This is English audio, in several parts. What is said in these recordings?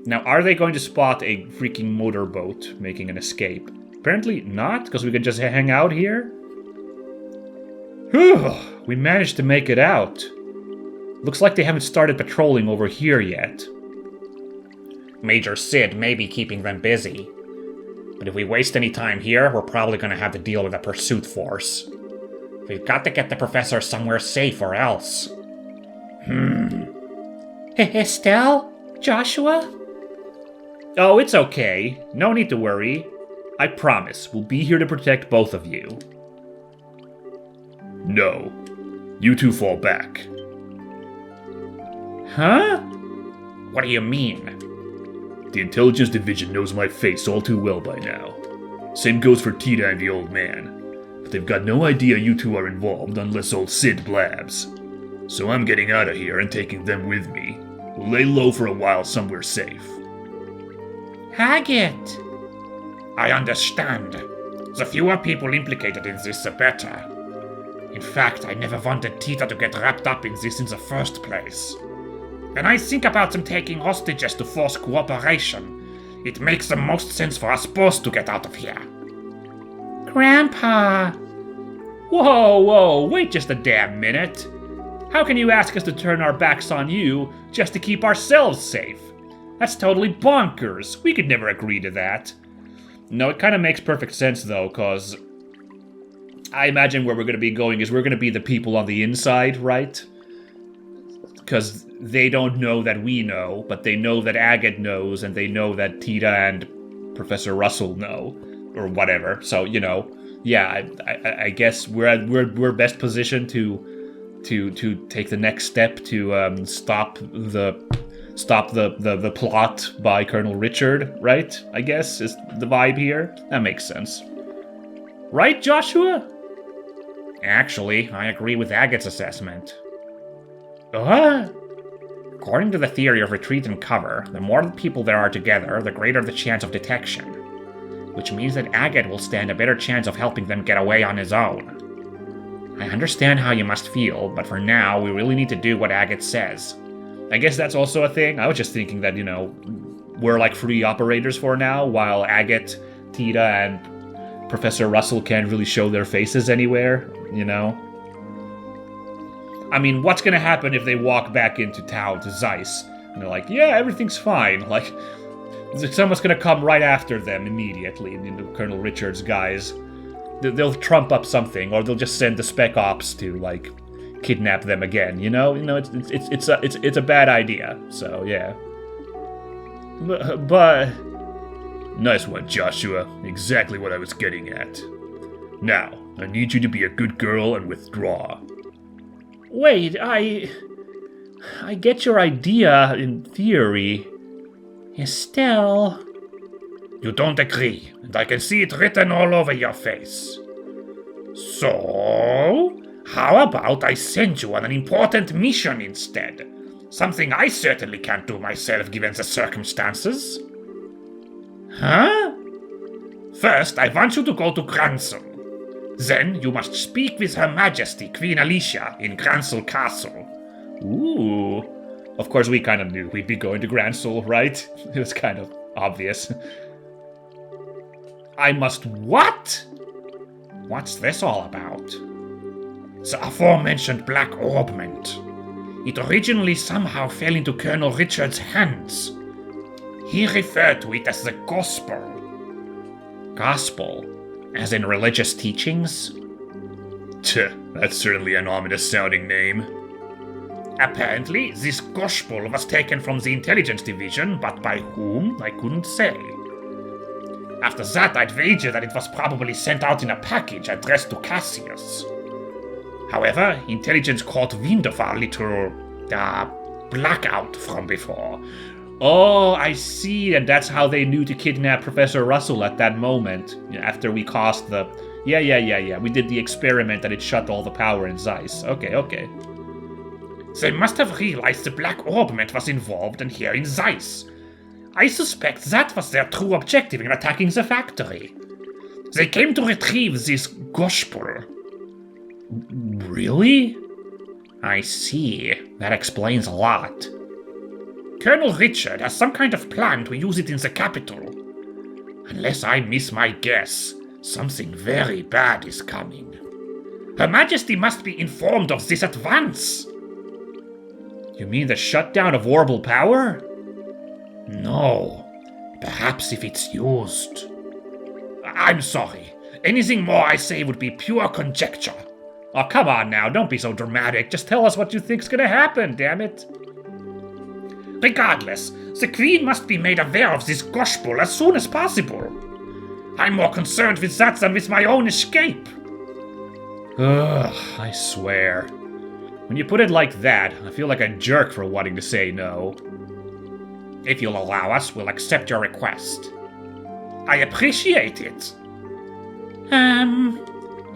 Now, are they going to spot a freaking motorboat making an escape? Apparently not, because we can just hang out here. Whew, we managed to make it out. Looks like they haven't started patrolling over here yet. Major Sid may be keeping them busy. But if we waste any time here, we're probably going to have to deal with a pursuit force. We've got to get the professor somewhere safe or else. Estelle? Joshua? Oh, it's okay. No need to worry. I promise, we'll be here to protect both of you. No. You two fall back. Huh? What do you mean? The intelligence division knows my face all too well by now. Same goes for Tita and the old man. But they've got no idea you two are involved unless old Sid blabs. So I'm getting out of here and taking them with me. We'll lay low for a while somewhere safe. Haggett! I understand. The fewer people implicated in this, the better. In fact, I never wanted Tita to get wrapped up in this in the first place. When I think about them taking hostages to force cooperation, it makes the most sense for us both to get out of here. Grandpa! Whoa, wait just a damn minute. How can you ask us to turn our backs on you just to keep ourselves safe? That's totally bonkers. We could never agree to that. No, it kind of makes perfect sense, though, because I imagine where we're going to be going is we're going to be the people on the inside, right? Because they don't know that we know, but they know that Agate knows, and they know that Tita and Professor Russell know, or whatever. So, yeah, I guess we're best positioned to take the next step to stop the plot by Colonel Richard, right? I guess is the vibe here. That makes sense. Right, Joshua? Actually, I agree with Agate's assessment. According to the theory of retreat and cover, the more people there are together, the greater the chance of detection. Which means that Agate will stand a better chance of helping them get away on his own. I understand how you must feel, but for now, we really need to do what Agate says. I guess that's also a thing. I was just thinking that, we're like free operators for now, while Agate, Tita, and Professor Russell can't really show their faces anywhere, I mean, what's gonna happen if they walk back into town to Zeiss? And they're like, yeah, everything's fine. Like, someone's gonna come right after them immediately, Colonel Richard's guys. They'll trump up something, or they'll just send the Spec Ops to, kidnap them again, it's a bad idea, so yeah. But Nice one, Joshua. Exactly what I was getting at. Now, I need you to be a good girl and withdraw. Wait, I get your idea in theory. Estelle... You don't agree, and I can see it written all over your face. So, how about I send you on an important mission instead? Something I certainly can't do myself given the circumstances. Huh? First, I want you to go to Gransel. Then you must speak with Her Majesty Queen Alicia in Gransel Castle. Ooh. Of course, we kind of knew we'd be going to Gransel, right? It was kind of obvious. I must what? What's this all about? The aforementioned Black Orbment. It originally somehow fell into Colonel Richard's hands. He referred to it as the Gospel. Gospel? As in religious teachings? That's certainly an ominous-sounding name. Apparently, this Gospel was taken from the Intelligence Division, but by whom, I couldn't say. After that, I'd wager that it was probably sent out in a package addressed to Cassius. However, Intelligence caught wind of our little, blackout from before. Oh, I see, and that's how they knew to kidnap Professor Russell at that moment, after we caused the... Yeah. We did the experiment and it shut all the power in Zeiss. Okay. They must have realized the Black Orbment was involved and here in Zeiss. I suspect that was their true objective in attacking the factory. They came to retrieve this Gospel. Really? I see. That explains a lot. Colonel Richard has some kind of plan to use it in the capital. Unless I miss my guess, something very bad is coming. Her Majesty must be informed of this at once. You mean the shutdown of orbital power? No. Perhaps if it's used. I'm sorry. Anything more I say would be pure conjecture. Oh, come on now, don't be so dramatic. Just tell us what you think's gonna happen, damn it. Regardless, the Queen must be made aware of this gospel as soon as possible. I'm more concerned with that than with my own escape. Ugh, I swear. When you put it like that, I feel like a jerk for wanting to say no. If you'll allow us, we'll accept your request. I appreciate it.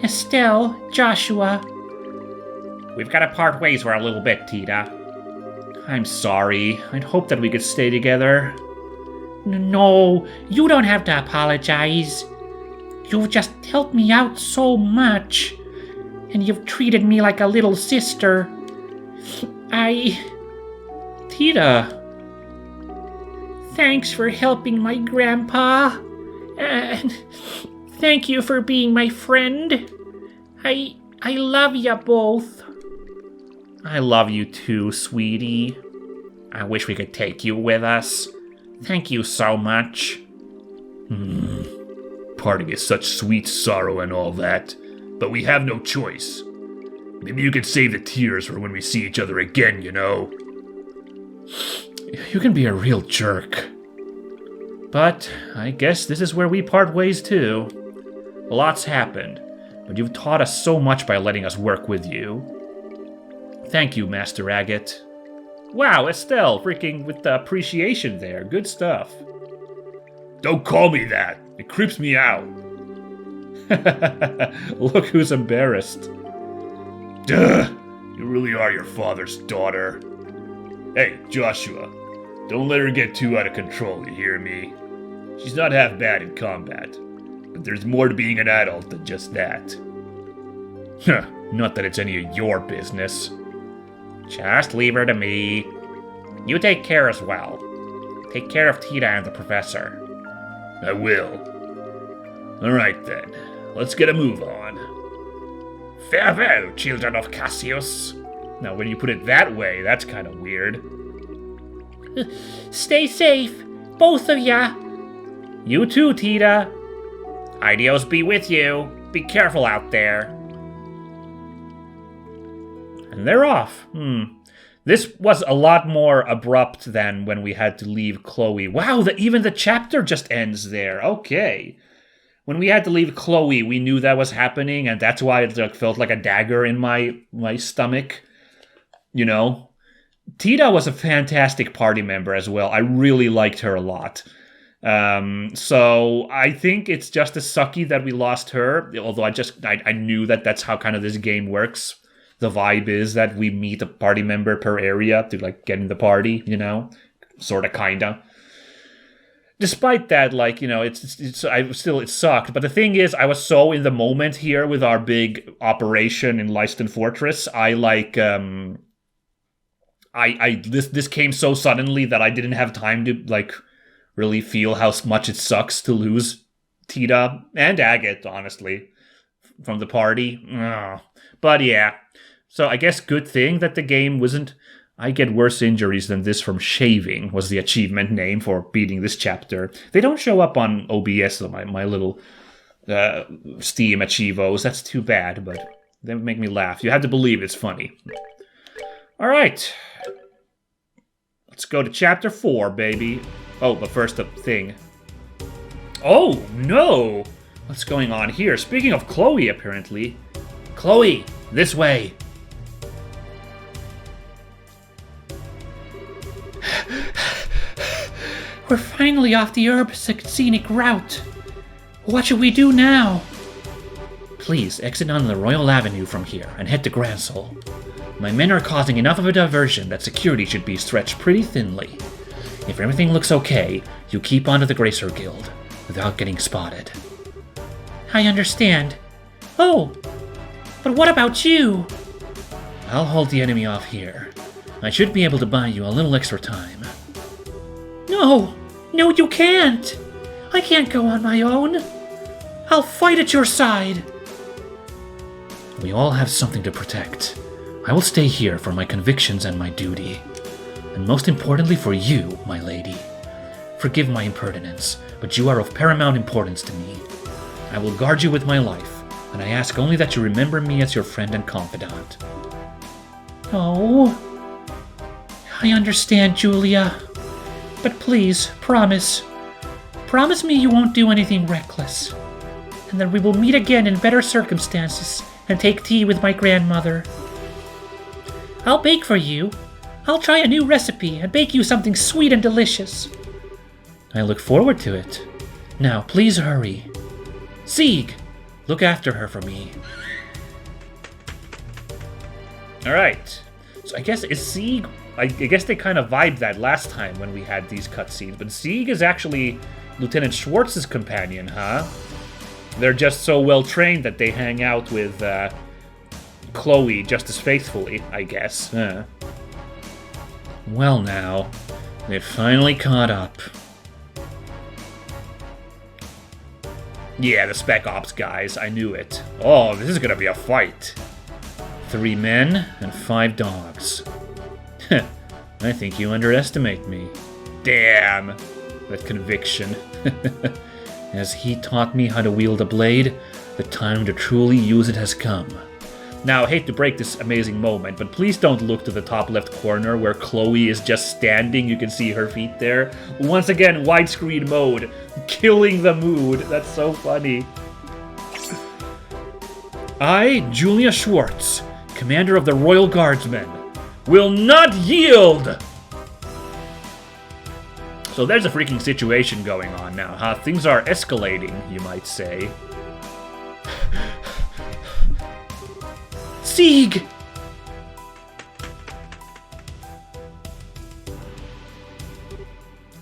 Estelle, Joshua. We've got to part ways for a little bit, Tita. I'm sorry. I'd hoped that we could stay together. No, you don't have to apologize. You've just helped me out so much. And you've treated me like a little sister. Tita. Thanks for helping my grandpa. And thank you for being my friend. I love ya both. I love you too, sweetie. I wish we could take you with us. Thank you so much. Parting is such sweet sorrow and all that, but we have no choice. Maybe you could save the tears for when we see each other again, you know? You can be a real jerk. But I guess this is where we part ways too. A lot's happened, but you've taught us so much by letting us work with you. Thank you, Master Agate. Wow, Estelle, freaking with the appreciation there. Good stuff. Don't call me that. It creeps me out. Look who's embarrassed. Duh! You really are your father's daughter. Hey, Joshua, don't let her get too out of control, you hear me? She's not half bad in combat, but there's more to being an adult than just that. Not that it's any of your business. Just leave her to me. You take care as well. Take care of Tita and the professor. I will. Alright then, let's get a move on. Farewell, children of Cassius. Now, when you put it that way, that's kind of weird. Stay safe, both of ya. You too, Tita. Ideals be with you. Be careful out there. And they're off. This was a lot more abrupt than when we had to leave Chloe. Wow, even the chapter just ends there. Okay. When we had to leave Chloe, we knew that was happening, and that's why it felt like a dagger in my stomach. You know? Tita was a fantastic party member as well. I really liked her a lot. So I think it's just as sucky that we lost her, although I knew that that's how kind of this game works. The vibe is that we meet a party member per area to like get in the party, you know, sort of, kinda. Despite that, like, you know, it sucked. But the thing is, I was so in the moment here with our big operation in Leiston Fortress. This came so suddenly that I didn't have time to like really feel how much it sucks to lose Tita and Agate, honestly, from the party. But yeah. So I guess good thing that the game wasn't I get worse injuries than this from shaving was the achievement name for beating this chapter. They don't show up on OBS, my little Steam Achievos. That's too bad, but they make me laugh. You have to believe it's funny. All right. Let's go to chapter 4, baby. Oh, but first a thing. Oh, no! What's going on here? Speaking of Chloe, apparently. Chloe, this way. We're finally off the scenic route. What should we do now? Please exit on the Royal Avenue from here and head to Gransol. My men are causing enough of a diversion that security should be stretched pretty thinly. If everything looks okay, you keep on to the Gracer Guild without getting spotted. I understand. Oh, but what about you? I'll hold the enemy off here. I should be able to buy you a little extra time. No! No, you can't! I can't go on my own! I'll fight at your side! We all have something to protect. I will stay here for my convictions and my duty. And most importantly for you, my lady. Forgive my impertinence, but you are of paramount importance to me. I will guard you with my life, and I ask only that you remember me as your friend and confidant. Oh, I understand, Julia. But please, promise. Promise me you won't do anything reckless. And that we will meet again in better circumstances and take tea with my grandmother. I'll bake for you. I'll try a new recipe and bake you something sweet and delicious. I look forward to it. Now, please hurry. Sieg, look after her for me. Alright. So I guess, is Sieg... I guess they kind of vibed that last time when we had these cutscenes, but Sieg is actually Lieutenant Schwartz's companion, huh? They're just so well trained that they hang out with Chloe just as faithfully, I guess. Well now, they've finally caught up. Yeah, the Spec Ops guys, I knew it. Oh, this is gonna be a fight. 3 men and 5 dogs. I think you underestimate me. Damn, that conviction. As he taught me how to wield a blade, the time to truly use it has come. Now, I hate to break this amazing moment, but please don't look to the top left corner where Chloe is just standing. You can see her feet there. Once again, widescreen mode. Killing the mood. That's so funny. I, Julia Schwartz, commander of the Royal Guardsmen, will not yield! So there's a freaking situation going on now, huh? Things are escalating, you might say. Sieg!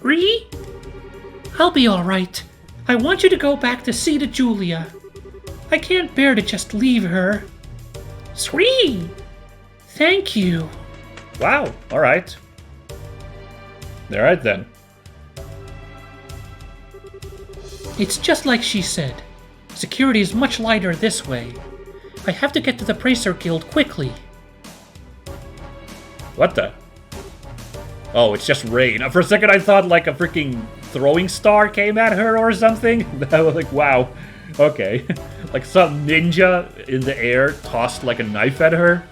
Ree? I'll be alright. I want you to go back to see to Julia. I can't bear to just leave her. Sree! Thank you. Wow, alright. Alright then. It's just like she said. Security is much lighter this way. I have to get to the Bracer Guild quickly. What the? Oh, it's just rain. For a second I thought like a freaking throwing star came at her or something. I was like, wow. Okay. Like some ninja in the air tossed like a knife at her.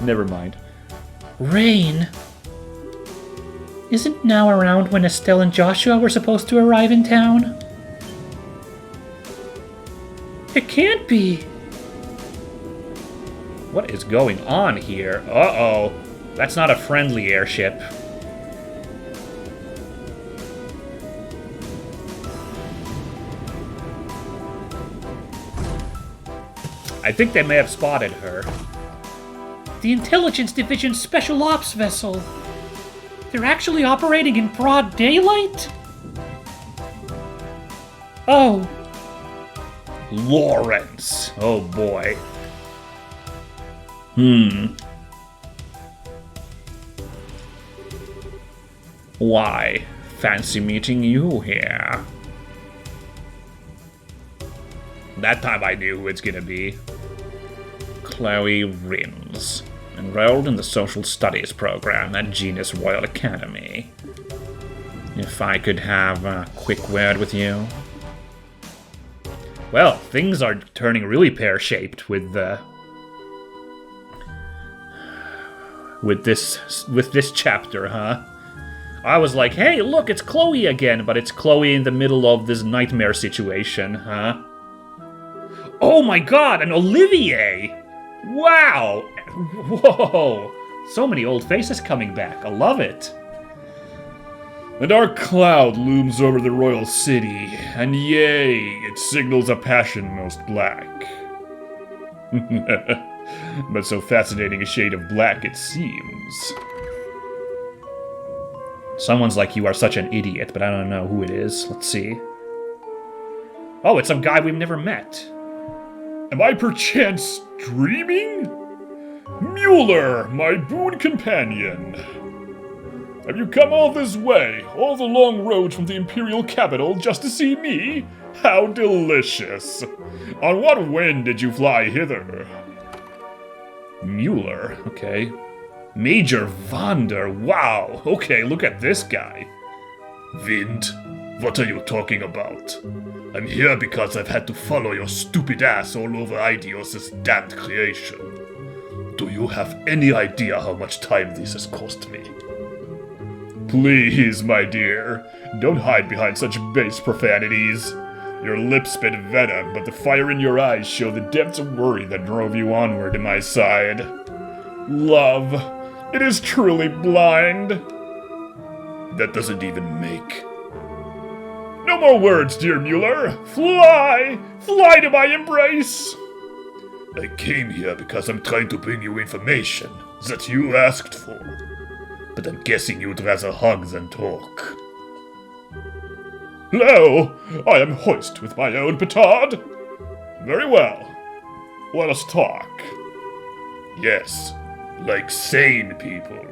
Never mind. Rain? Isn't now around when Estelle and Joshua were supposed to arrive in town? It can't be. What is going on here? Uh-oh. That's not a friendly airship. I think they may have spotted her. The Intelligence Division's Special Ops vessel. They're actually operating in broad daylight? Oh. Lawrence. Oh boy. Why? Fancy meeting you here. That time I knew who it's gonna be. Chloe Rins. Enrolled in the Social Studies program at Genus Royal Academy. If I could have a quick word with you. Well, things are turning really pear-shaped with this chapter, huh? I was like, hey, look, it's Chloe again, but it's Chloe in the middle of this nightmare situation, huh? Oh my god, an Olivier! Wow! Whoa! So many old faces coming back. I love it. A dark cloud looms over the royal city, and yea, it signals a passion most black. But so fascinating a shade of black it seems. Someone's like, you are such an idiot, but I don't know who it is. Let's see. Oh, it's some guy we've never met. Am I perchance dreaming? Mueller, my boon companion. Have you come all this way, all the long road from the Imperial capital, just to see me? How delicious! On what wind did you fly hither? Mueller, okay. Major Vander, wow. Okay, look at this guy. Wind? What are you talking about? I'm here because I've had to follow your stupid ass all over Eidios' damned creation. Do you have any idea how much time this has cost me? Please, my dear, don't hide behind such base profanities. Your lips spit venom, but the fire in your eyes show the depths of worry that drove you onward to my side. Love, it is truly blind. That doesn't even make. No more words, dear Mueller. Fly! Fly to my embrace! I came here because I'm trying to bring you information that you asked for. But I'm guessing you'd rather hug than talk. Hello, I am hoist with my own petard. Very well. Let us talk. Yes, like sane people.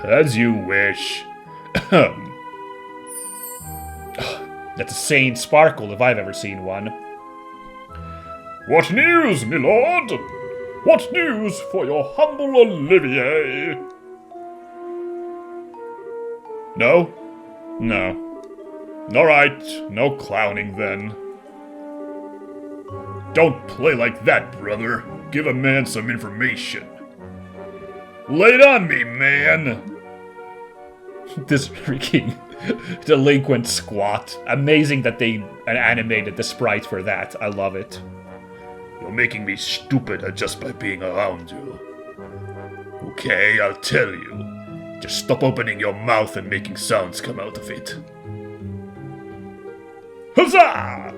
As you wish. That's a sane sparkle if I've ever seen one. What news, my lord? What news for your humble Olivier? No? No. Alright, no clowning then. Don't play like that, brother. Give a man some information. Lay it on me, man! This freaking delinquent squat. Amazing that they animated the sprite for that. I love it. You're making me stupider just by being around you. Okay, I'll tell you. Just stop opening your mouth and making sounds come out of it. Huzzah!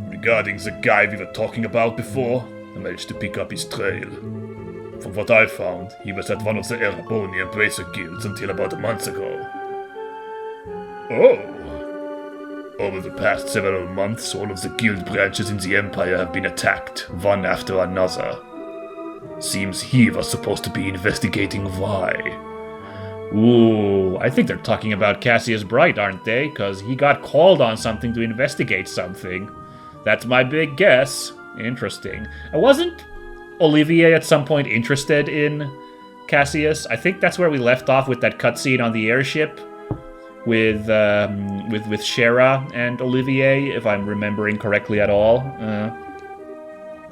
Regarding the guy we were talking about before, I managed to pick up his trail. From what I found, he was at one of the Ereboni Embracer guilds until about a month ago. Oh! Over the past several months, all of the guild branches in the Empire have been attacked, one after another. Seems he was supposed to be investigating why. Ooh, I think they're talking about Cassius Bright, aren't they? Because he got called on something to investigate something. That's my big guess. Interesting. Wasn't Olivier at some point interested in Cassius? I think that's where we left off with that cutscene on the airship with Shera and Olivier, if I'm remembering correctly at all.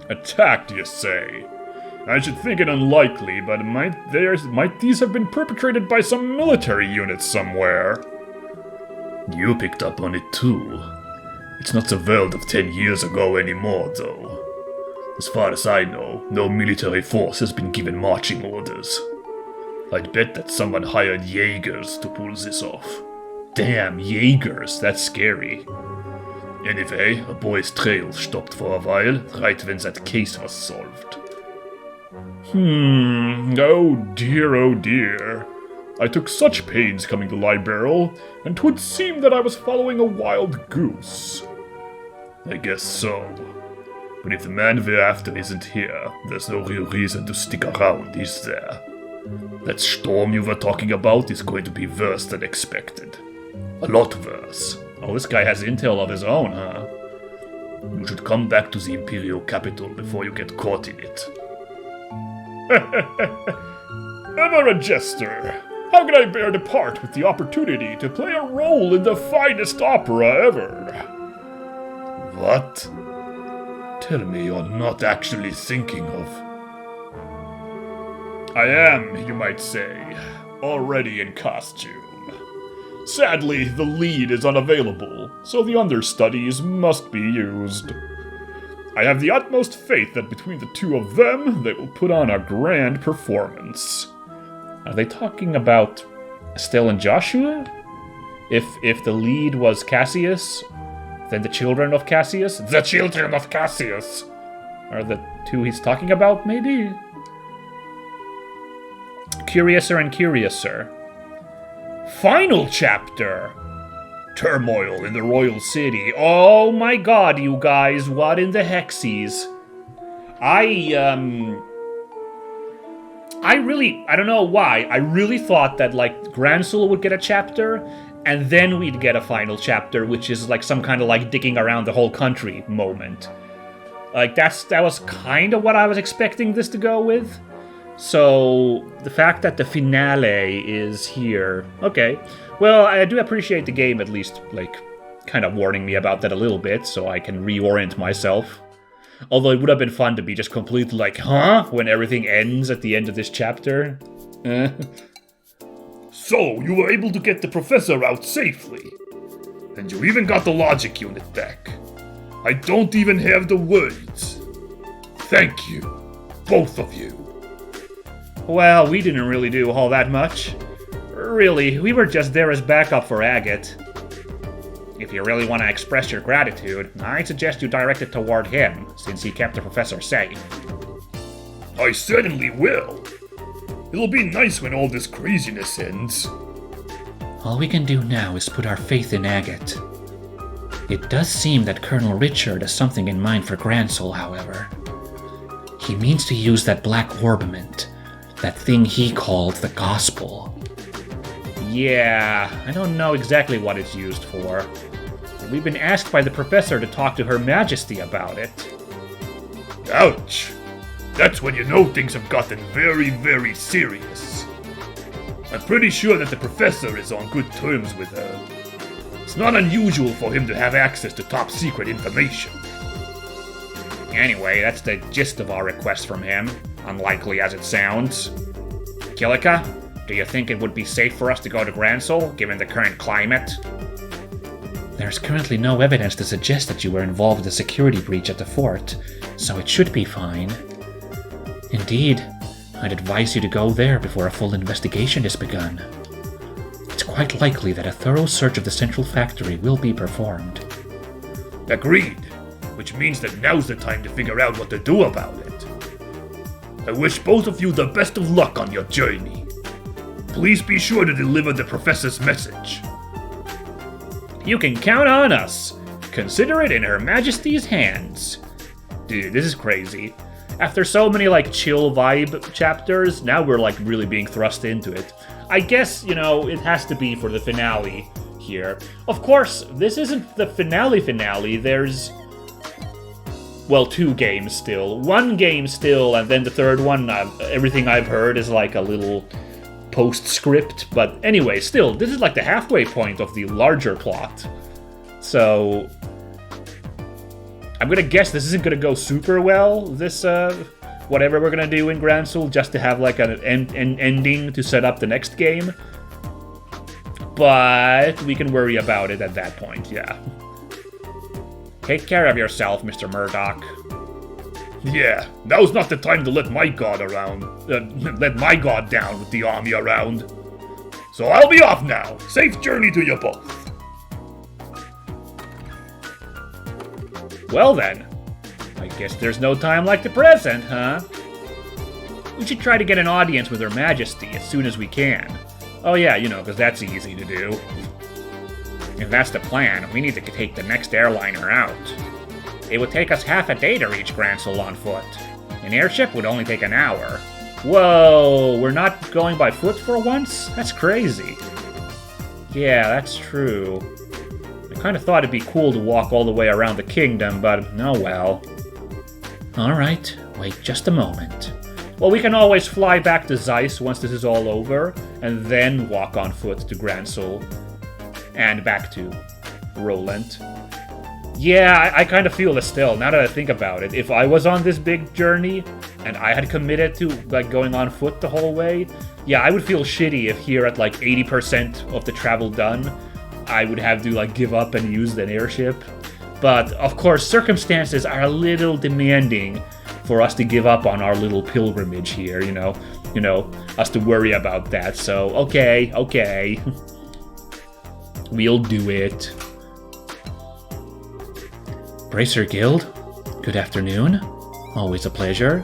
Attacked, you say? I should think it unlikely, but might these have been perpetrated by some military unit somewhere? You picked up on it too. It's not the world of 10 years ago anymore, though. As far as I know, no military force has been given marching orders. I'd bet that someone hired Jaegers to pull this off. Damn, Jaegers, that's scary. Anyway, a boy's trail stopped for a while, right when that case was solved. Oh dear. I took such pains coming to Liberal, and 'twould seem that I was following a wild goose. I guess so. But if the man we're after isn't here, there's no real reason to stick around, is there? That storm you were talking about is going to be worse than expected. A lot worse. Oh, this guy has intel of his own, huh? You should come back to the Imperial capital before you get caught in it. Ever a jester. How can I bear to part with the opportunity to play a role in the finest opera ever? What? Tell me you're not actually thinking of... I am, you might say, already in costume. Sadly, the lead is unavailable, so the understudies must be used. I have the utmost faith that between the two of them, they will put on a grand performance. Are they talking about Estelle and Joshua? If the lead was Cassius, then the children of Cassius? The children of Cassius! Are the two he's talking about, maybe? Curiouser and curiouser. Final chapter! Turmoil in the royal city. Oh my god, you guys, what in the hexies? I don't know why, I really thought that, like, Gransul would get a chapter, and then we'd get a final chapter, which is, like, some kind of, like, digging around the whole country moment. Like, that was kind of what I was expecting this to go with. So, the fact that the finale is here... Okay. Well, I do appreciate the game at least, like, kind of warning me about that a little bit, so I can reorient myself. Although it would have been fun to be just completely like, huh? When everything ends at the end of this chapter. So, you were able to get the professor out safely. And you even got the logic unit back. I don't even have the words. Thank you, both of you. Well, we didn't really do all that much. Really, we were just there as backup for Agate. If you really want to express your gratitude, I'd suggest you direct it toward him, since he kept the professor safe. I certainly will. It'll be nice when all this craziness ends. All we can do now is put our faith in Agate. It does seem that Colonel Richard has something in mind for Gransul, however. He means to use that black orbiment, that thing he called the Gospel. Yeah, I don't know exactly what it's used for. We've been asked by the professor to talk to Her Majesty about it. Ouch! That's when you know things have gotten very, very serious. I'm pretty sure that the professor is on good terms with her. It's not unusual for him to have access to top secret information. Anyway, that's the gist of our request from him, unlikely as it sounds. Kilika, do you think it would be safe for us to go to Gransul, given the current climate? There's currently no evidence to suggest that you were involved in the security breach at the fort, so it should be fine. Indeed, I'd advise you to go there before a full investigation is begun. It's quite likely that a thorough search of the central factory will be performed. Agreed, which means that now's the time to figure out what to do about it. I wish both of you the best of luck on your journey. Please be sure to deliver the professor's message. You can count on us. Consider it in Her Majesty's hands. Dude, this is crazy. After so many, like, chill vibe chapters, now we're, like, really being thrust into it. I guess, you know, it has to be for the finale here. Of course, this isn't the finale. There's, well, 2 games still. 1 game still, and then the third one, everything I've heard is, like, a little postscript. But anyway, still, this is, like, the halfway point of the larger plot. So I'm gonna guess this isn't gonna go super well, this, whatever we're gonna do in Gransul, just to have, like, an ending to set up the next game. But we can worry about it at that point, yeah. Take care of yourself, Mr. Murdoch. Yeah, now's not the time to let my god down with the army around. So I'll be off now. Safe journey to you both. Well then, I guess there's no time like the present, huh? We should try to get an audience with Her Majesty as soon as we can. Oh yeah, you know, because that's easy to do. If that's the plan, we need to take the next airliner out. It would take us half a day to reach Gransul on foot. An airship would only take an hour. Whoa, we're not going by foot for once? That's crazy. Yeah, that's true. I kind of thought it'd be cool to walk all the way around the kingdom, but oh well. Alright, wait just a moment. Well, we can always fly back to Zeiss once this is all over, and then walk on foot to Gransul. And back to Roland. Yeah, I kind of feel this still, now that I think about it. If I was on this big journey, and I had committed to, like, going on foot the whole way, yeah, I would feel shitty if here at, like, 80% of the travel done, I would have to, like, give up and use an airship. But, of course, circumstances are a little demanding for us to give up on our little pilgrimage here, you know, us to worry about that. So, okay. We'll do it. Bracer Guild, good afternoon. Always a pleasure.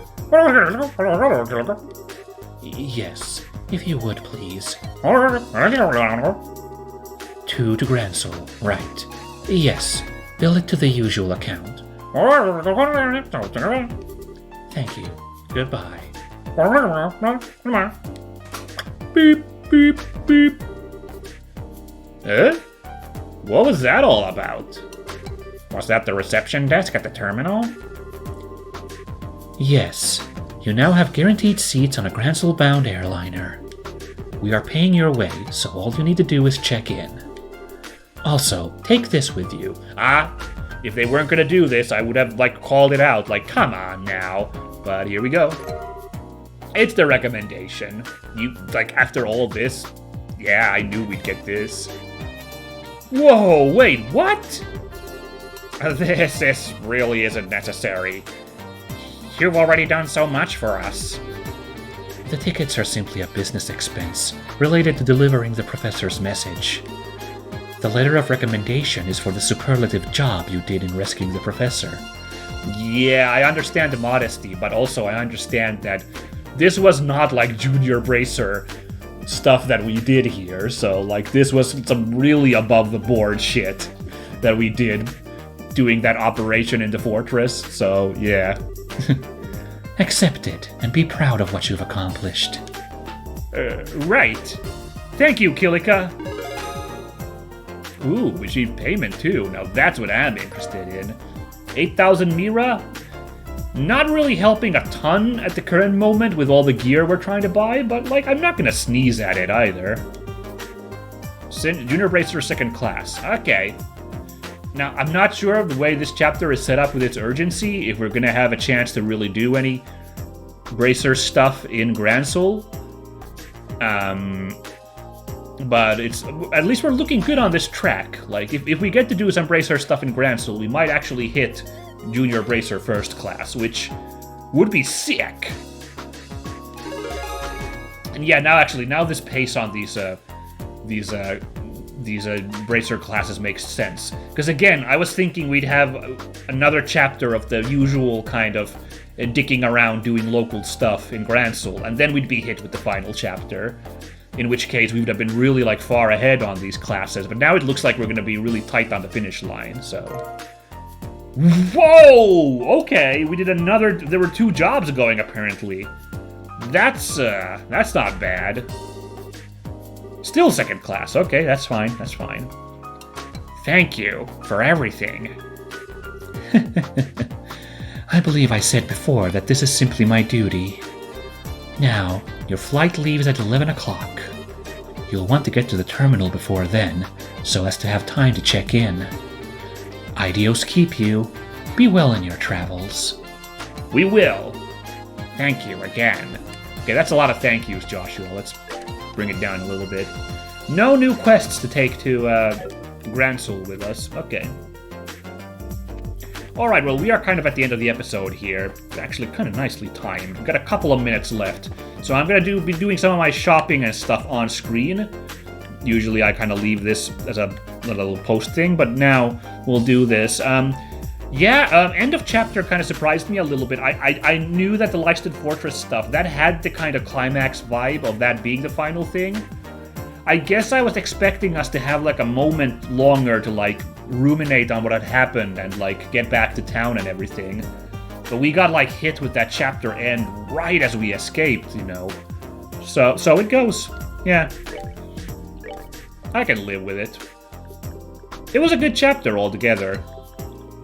Yes, if you would, please. 2 to Gransul, right. Yes, bill it to the usual account. Thank you. Goodbye. Beep, beep, beep. What was that all about? Was that the reception desk at the terminal? Yes, you now have guaranteed seats on a Gransel-bound airliner. We are paying your way, so all you need to do is check in. Also, take this with you. If they weren't gonna do this, I would have, called it out, come on now. But here we go. It's the recommendation. After all this, yeah, I knew we'd get this. Whoa, wait, what? This really isn't necessary. You've already done so much for us. The tickets are simply a business expense related to delivering the professor's message. The letter of recommendation is for the superlative job you did in rescuing the professor. Yeah, I understand the modesty, but also I understand that this was not like Junior Bracer stuff that we did here. So, this was some really above-the-board shit that we did doing that operation in the fortress. So, yeah. Accept it, and be proud of what you've accomplished. Right. Thank you, Kilika. Ooh, we need payment too. Now that's what I'm interested in. 8,000 Mira? Not really helping a ton at the current moment with all the gear we're trying to buy, but I'm not gonna sneeze at it either. Junior Bracer second class. Okay. Now, I'm not sure of the way this chapter is set up with its urgency, if we're gonna have a chance to really do any Bracer stuff in Gransel. But at least we're looking good on this track. If we get to do some Bracer stuff in Gransel, we might actually hit Junior Bracer first class, which would be sick. And yeah, now this pace on these Bracer classes makes sense. Because again, I was thinking we'd have another chapter of the usual kind of dicking around doing local stuff in Gransel, and then we'd be hit with the final chapter. In which case, we would have been really far ahead on these classes. But now it looks like we're going to be really tight on the finish line, so... Whoa! Okay, we did another... There were 2 jobs going, apparently. That's not bad. Still second class. Okay, that's fine, that's fine. Thank you for everything. I believe I said before that this is simply my duty. Now, your flight leaves at 11 o'clock. You'll want to get to the terminal before then, so as to have time to check in. Ideos keep you. Be well in your travels. We will. Thank you again. Okay, that's a lot of thank yous, Joshua. Let's bring it down a little bit. No new quests to take to Gransel with us. Okay. Alright, well, we are kind of at the end of the episode here. Actually, kind of nicely timed. We've got a couple of minutes left. So I'm going to be doing some of my shopping and stuff on screen. Usually I kind of leave this as a little post thing, but now we'll do this. End of chapter kind of surprised me a little bit. I knew that the Leiston Fortress stuff, that had the kind of climax vibe of that being the final thing. I guess I was expecting us to have a moment longer to ruminate on what had happened and get back to town and everything. But we got hit with that chapter end right as we escaped, So it goes. Yeah. I can live with it. It was a good chapter altogether.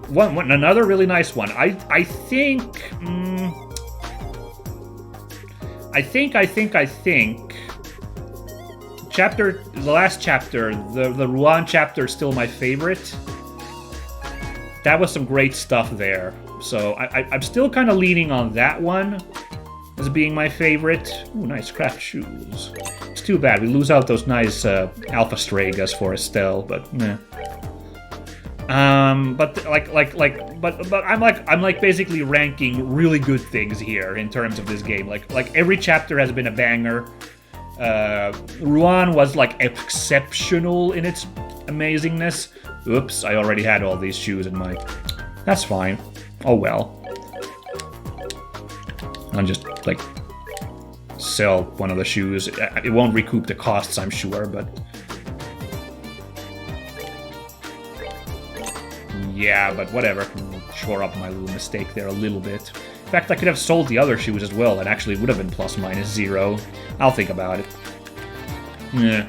Another really nice one. I think the last chapter, the Ruan chapter is still my favorite. That was some great stuff there. So I'm still kind of leaning on that one as being my favorite. Ooh, nice craft shoes. It's too bad we lose out those nice Alpha Stragas for Estelle, but meh. But I'm basically ranking really good things here in terms of this game. Like every chapter has been a banger. Ruan was exceptional in its amazingness. Oops, I already had all these shoes in my... That's fine. Oh well. I'll just sell one of the shoes. It won't recoup the costs, I'm sure, but... Yeah, but whatever. Shore up my little mistake there a little bit. In fact, I could have sold the other shoes as well, and actually would have been plus minus 0. I'll think about it. Yeah.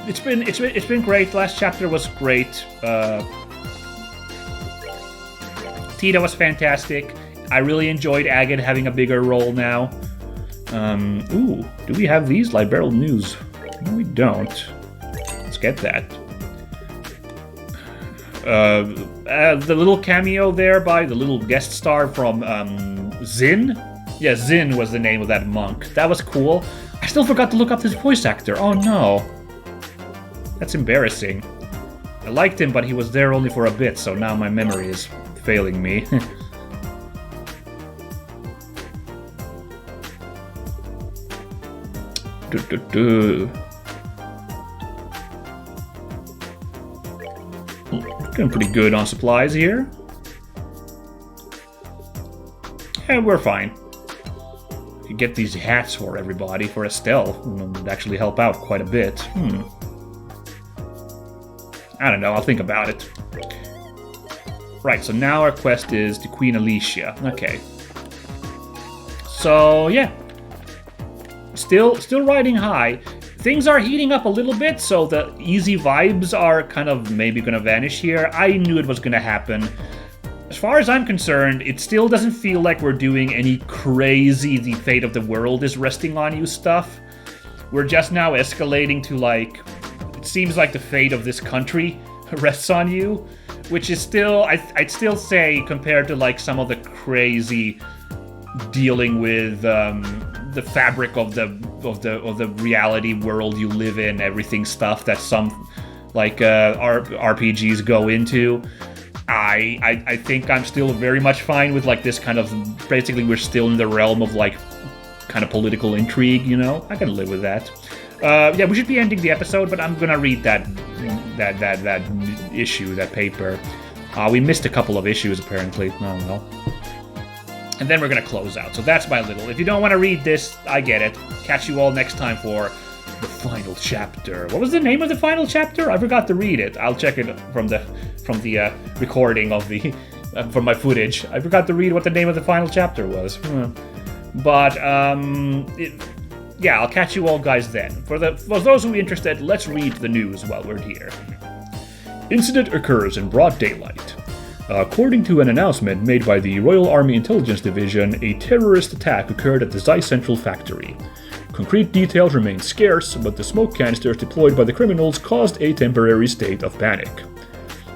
It's been great. Last chapter was great. Tita was fantastic. I really enjoyed Agate having a bigger role now. Ooh, do we have these? Liberal News. No, we don't. Let's get that. The little cameo there by the little guest star from Zin? Yeah, Zin was the name of that monk. That was cool. I still forgot to look up this voice actor. Oh no. That's embarrassing. I liked him, but he was there only for a bit, so now my memory is failing me. Doing pretty good on supplies here. Yeah, we're fine. You get these hats for everybody for Estelle. It would actually help out quite a bit. I don't know, I'll think about it. Right, so now our quest is to Queen Alicia. Okay. So, yeah. Still riding high. Things are heating up a little bit, so the easy vibes are kind of maybe going to vanish here. I knew it was going to happen. As far as I'm concerned, it still doesn't feel like we're doing any crazy the fate of the world is resting on you stuff. We're just now escalating to like, it seems like the fate of this country rests on you, which is still, I'd still say, compared to like some of the crazy dealing with the fabric of the reality world you live in, everything stuff that some like RPGs go into. I think I'm still very much fine with like this kind of, basically we're still in the realm of like kind of political intrigue, you know? I can live with that. Yeah, we should be ending the episode, but I'm gonna read that issue, that paper. We missed a couple of issues apparently. Oh well. And then we're gonna close out. So that's my little. If you don't want to read this, I get it. Catch you all next time for the final chapter. What was the name of the final chapter? I forgot to read it. I'll check it from the recording of the from my footage. I forgot to read what the name of the final chapter was. But yeah, I'll catch you all guys then. For those who are interested, let's read the news while we're here. Incident occurs in broad daylight. According to an announcement made by the Royal Army Intelligence Division, a terrorist attack occurred at the Zeiss Central factory. Concrete details remain scarce, but the smoke canisters deployed by the criminals caused a temporary state of panic.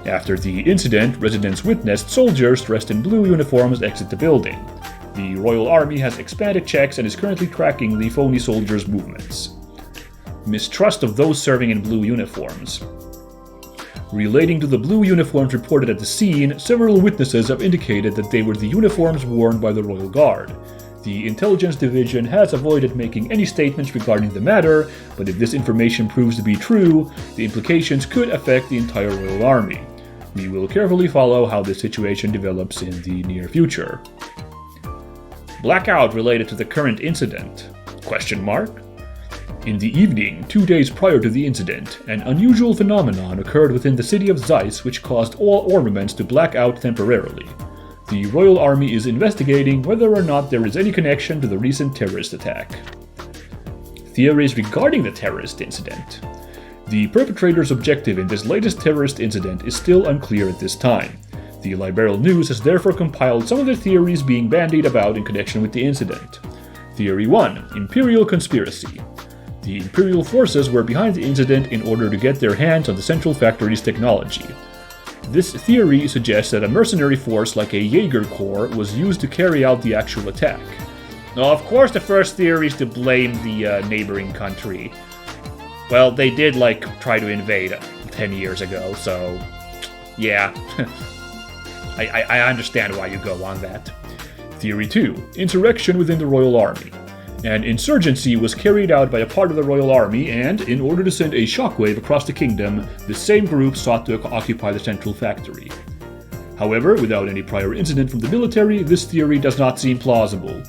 After the incident, residents witnessed soldiers dressed in blue uniforms exit the building. The Royal Army has expanded checks and is currently tracking the phony soldiers' movements. Mistrust of those serving in blue uniforms. Relating to the blue uniforms reported at the scene, several witnesses have indicated that they were the uniforms worn by the Royal Guard. The Intelligence Division has avoided making any statements regarding the matter, but if this information proves to be true, the implications could affect the entire Royal Army. We will carefully follow how this situation develops in the near future. Blackout related to the current incident? ? In the evening, 2 days prior to the incident, an unusual phenomenon occurred within the city of Zeiss which caused all ornaments to black out temporarily. The Royal Army is investigating whether or not there is any connection to the recent terrorist attack. Theories regarding the terrorist incident. The perpetrator's objective in this latest terrorist incident is still unclear at this time. The Liberal News has therefore compiled some of the theories being bandied about in connection with the incident. Theory 1. Imperial Conspiracy. The Imperial forces were behind the incident in order to get their hands on the Central Factory's technology. This theory suggests that a mercenary force like a Jaeger Corps was used to carry out the actual attack. Now, of course, the first theory is to blame the neighboring country. Well, they did, try to invade 10 years ago, so yeah. I understand why you go on that. Theory 2. Insurrection within the Royal Army. An insurgency was carried out by a part of the Royal Army, and, in order to send a shockwave across the kingdom, the same group sought to occupy the Central Factory. However, without any prior incident from the military, this theory does not seem plausible.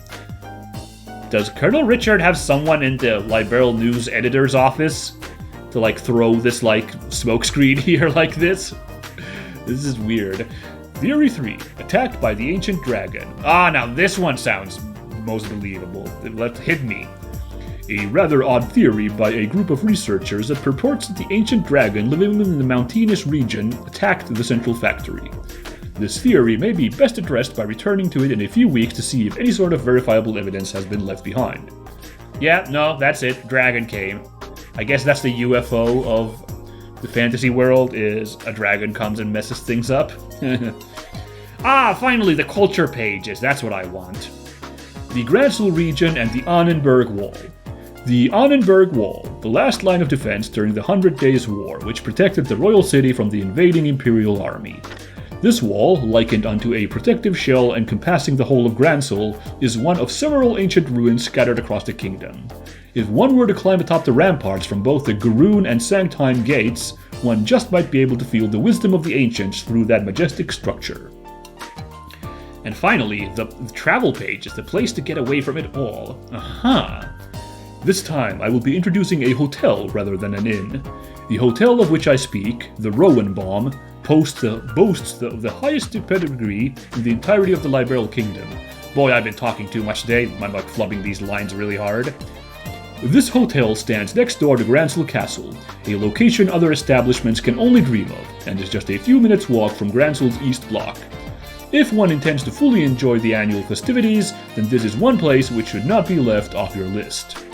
Does Colonel Richard have someone in the Liberal News editor's office to, throw this, smokescreen here like this? This is weird. Theory 3. Attacked by the ancient dragon. Ah, now this one sounds most believable. Let hit me. A rather odd theory by a group of researchers that purports that the ancient dragon living in the mountainous region attacked the central factory. This theory may be best addressed by returning to it in a few weeks to see if any sort of verifiable evidence has been left behind. Yeah, no, that's it. Dragon came. I guess that's the UFO of the fantasy world, is a dragon comes and messes things up. Finally, the culture pages. That's what I want. The Gransul region and the Annenberg Wall. The Annenberg Wall, the last line of defense during the 100 Days' War, which protected the royal city from the invading imperial army. This wall, likened unto a protective shell encompassing the whole of Gransul, is one of several ancient ruins scattered across the kingdom. If one were to climb atop the ramparts from both the Garoon and Sanctime gates, one just might be able to feel the wisdom of the ancients through that majestic structure. And finally, the travel page is the place to get away from it all. Aha! This time I will be introducing a hotel rather than an inn. The hotel of which I speak, the Rowenbaum, boasts the highest pedigree in the entirety of the Liberal Kingdom. Boy, I've been talking too much today. I'm like flubbing these lines really hard. This hotel stands next door to Gransul Castle, a location other establishments can only dream of, and is just a few minutes' walk from Gransul's East Block. If one intends to fully enjoy the annual festivities, then this is one place which should not be left off your list.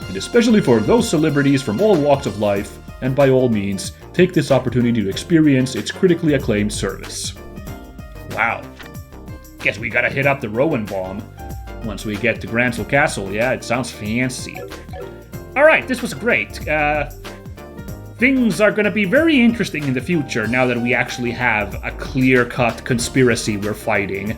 And especially for those celebrities from all walks of life, and by all means, take this opportunity to experience its critically acclaimed service. Wow. Guess we gotta hit up the Rowenbaum once we get to Gransul Castle. Yeah, it sounds fancy. Alright, this was great. Things are gonna be very interesting in the future now that we actually have a clear-cut conspiracy we're fighting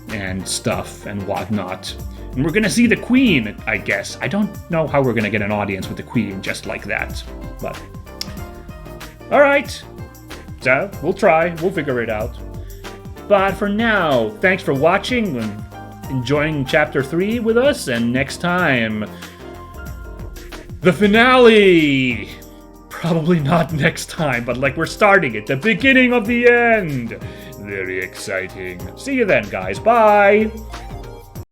and stuff and whatnot. And we're gonna see the Queen, I guess. I don't know how we're gonna get an audience with the Queen just like that, but... Alright, so we'll try, we'll figure it out. But for now, thanks for watching and enjoying Chapter 3 with us, and next time... the finale! Probably not next time, but like we're starting it, the beginning of the end! Very exciting. See you then, guys. Bye!